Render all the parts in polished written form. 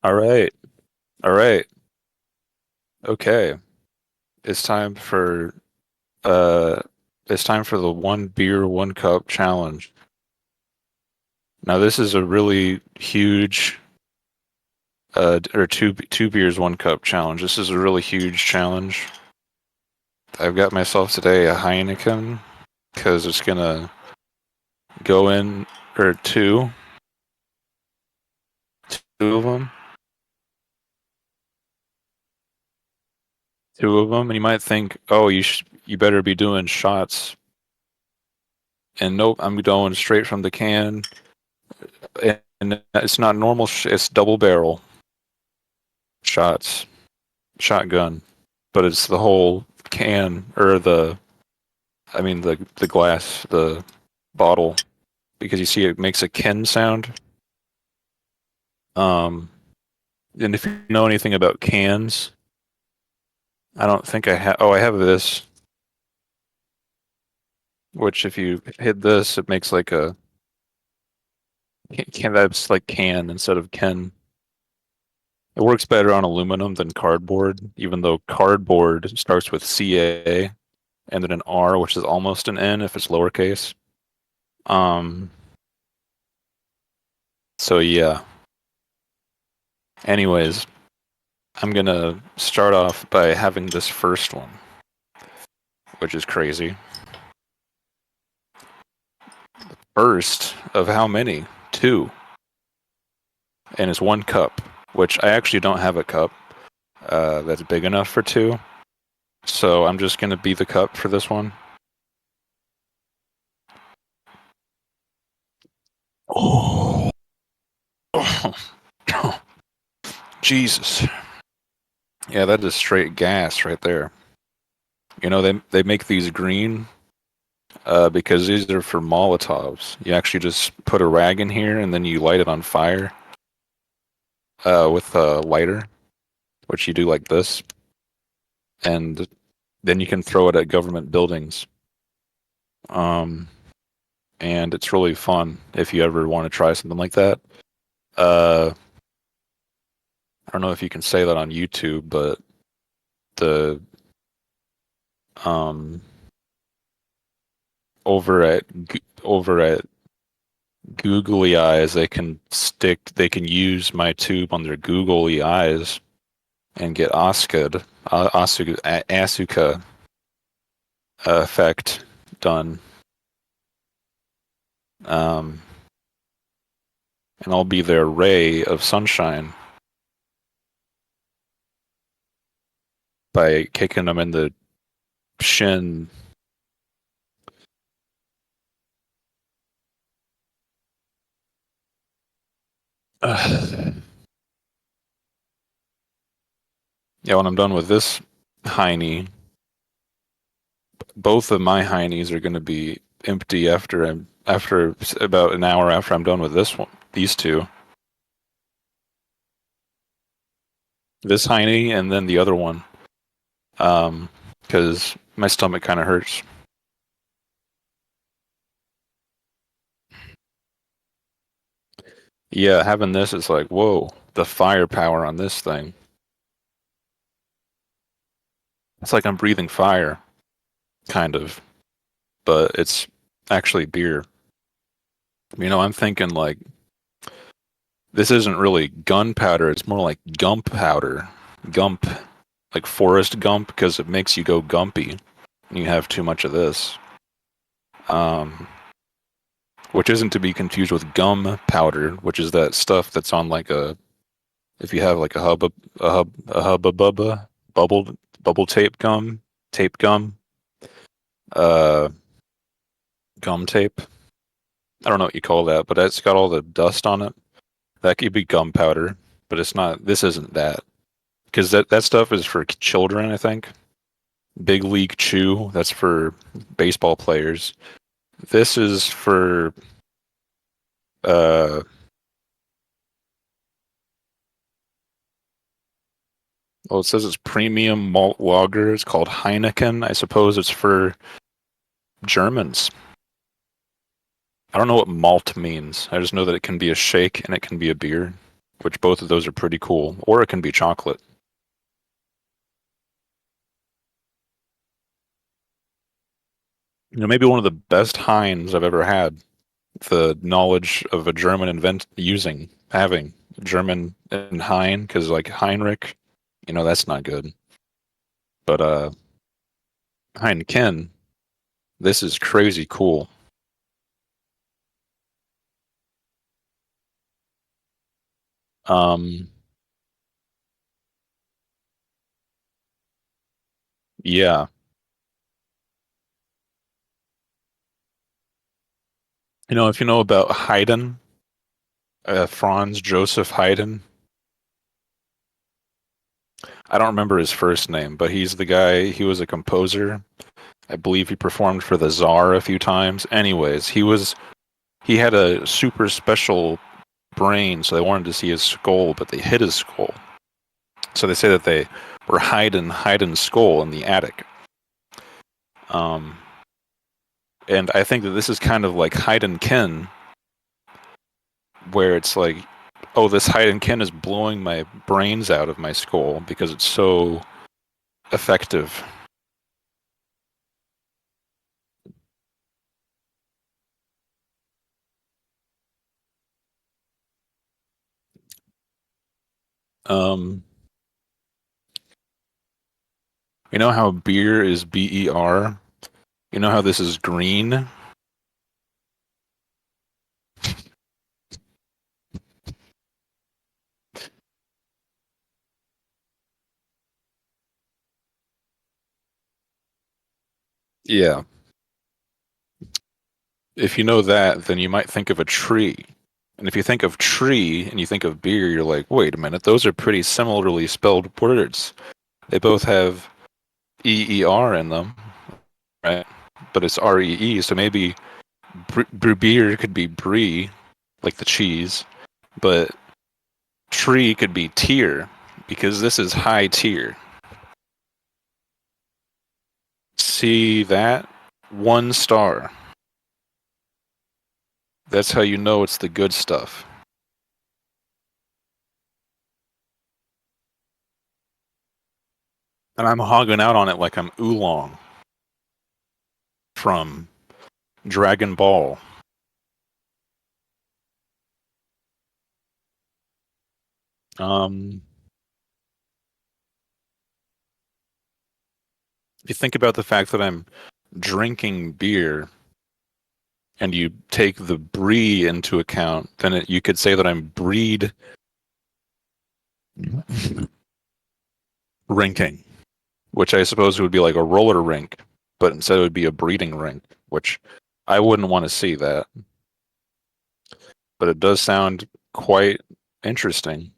All right. All right. Okay. It's time for uh it's time for the one beer, one cup challenge. Now this is a really huge or two beers, one cup challenge. This is a really huge challenge. I've got myself today a Heineken because it's gonna go in or two of them, two of them, and you might think, oh, you better be doing shots. And nope, I'm going straight from the can. And it's not normal. It's double barrel shots, shotgun, but it's the whole can or I mean the glass, the bottle, because you see it makes a ken sound. Um, and if you know anything about cans, I don't think I have. Oh, I have this, which if you hit this, it makes like a can. That's like can instead of ken. It works better on aluminum than cardboard, even though cardboard starts with CA and then an R, which is almost an N if it's lowercase. Um, so yeah. Anyways, I'm gonna start off by having this first one, which is crazy. First of how many? Two. And it's one cup, which I actually don't have a cup that's big enough for two. So I'm just gonna be the cup for this one. Oh, Jesus. Yeah, that is straight gas right there. You know, they make these green because these are for Molotovs. You actually just put a rag in here and then you light it on fire with a lighter, which you do like this, and then you can throw it at government buildings. Um, and it's really fun if you ever want to try something like that. Uh, I don't know if you can say that on YouTube, but the um over at Googly Eyes, they can use my tube on their Googly Eyes and get Asuka effect done. Um, and I'll be their ray of sunshine by kicking them in the shin. Yeah, when I'm done with this Heine, both of my Heinies are going to be empty after about an hour after I'm done with this one. These two, this Heine and then the other one, because my stomach kind of hurts. Yeah, having this is like, whoa, the firepower on this thing. It's like I'm breathing fire, kind of, but it's actually beer. You know, I'm thinking like this isn't really gunpowder, it's more like gump powder. Gump, like Forrest Gump, because it makes you go gumpy when you have too much of this. Um, which isn't to be confused with gum powder, which is that stuff that's on like if you have like a bubba, bubble tape gum, uh, gum tape. I don't know what you call that, but it's got all the dust on it. That could be gunpowder, but it's not. This isn't that because that stuff is for children. I think Big League Chew. That's for baseball players. This is for uh. Well, it says it's premium malt lager. It's called Heineken. I suppose it's for Germans. I don't know what malt means. I just know that it can be a shake and it can be a beer. which both of those are pretty cool. Or it can be chocolate. Maybe one of the best Heinz I've ever had. The knowledge of a German having German and Hein, because like Heinrich, that's not good. But Heineken, this is crazy cool. Um, yeah. If you know about Haydn, Franz Joseph Haydn, I don't remember his first name, but he's the guy, he was a composer. I believe he performed for the Czar a few times. Anyways, he had a super special brain, so they wanted to see his skull, but they hid his skull. So they say that they were hiding Haydn's skull in the attic. Um, and I think that this is kind of like Heidenken, where it's like, oh, this Heidenken is blowing my brains out of my skull because it's so effective. Um, you know how beer is BER? You know how this is green? Yeah. If you know that, then you might think of a tree. And if you think of tree and you think of beer, you're like, wait a minute, those are pretty similarly spelled words. They both have EER in them, right? But it's REE, so maybe beer could be brie, like the cheese, but tree could be tier, because this is high tier. See that? 1 star. That's how you know it's the good stuff. And I'm hogging out on it like I'm Oolong from Dragon Ball. Um, if you think about the fact that I'm drinking beer and you take the brie into account, then you could say that I'm breed rinking, which I suppose would be like a roller rink, but instead it would be a breeding rink, which I wouldn't want to see that. But it does sound quite interesting.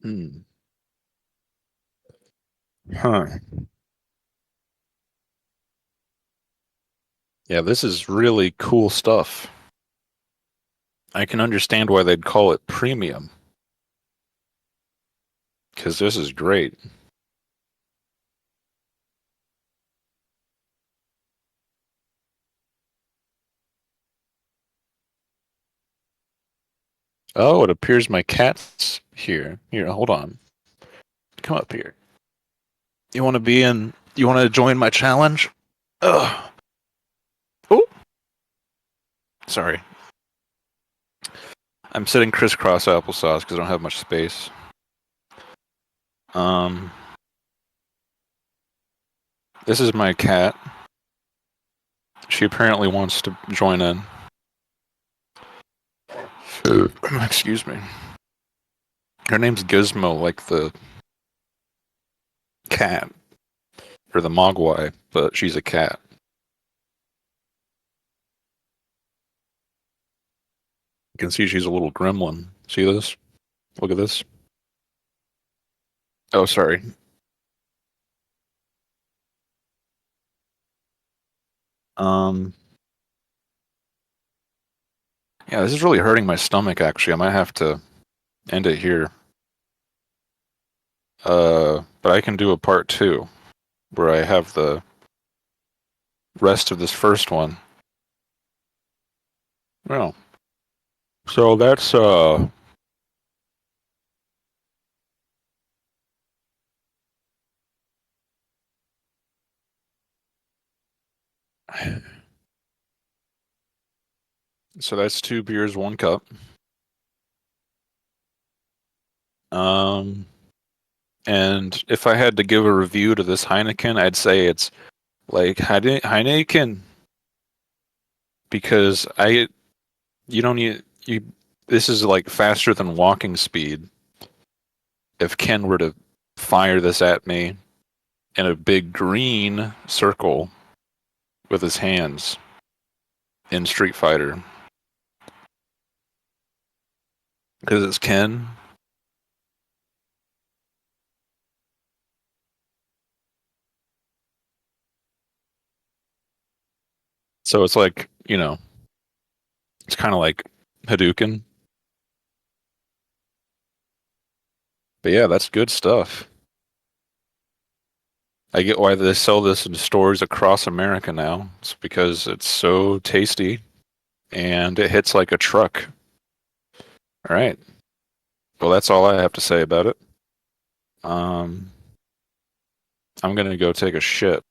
Hmm. Huh. Yeah, this is really cool stuff. I can understand why they'd call it premium, because this is great. Oh, it appears my cat's here. Here, hold on. Come up here. You want to be in? You want to join my challenge? Ugh. Oh, sorry. I'm sitting crisscross applesauce because I don't have much space. Um, this is my cat. She apparently wants to join in. Excuse me. Her name's Gizmo, like the cat or the Mogwai, but she's a cat. You can see she's a little gremlin. See this? Look at this. Oh, sorry. Um, yeah, this is really hurting my stomach. Actually, I might have to end it here. but I can do a part 2 where I have the rest of this first one. Well, so that's so that's 2 beers, 1 cup. And if I had to give a review to this Heineken, I'd say it's like Heineken, because you don't need you. This is like faster than walking speed. If Ken were to fire this at me in a big green circle with his hands in Street Fighter, because it's Ken. So it's like, it's kind of like Hadouken. But yeah, that's good stuff. I get why they sell this in stores across America now. It's because it's so tasty and it hits like a truck. All right. Well, that's all I have to say about it. I'm gonna go take a shit.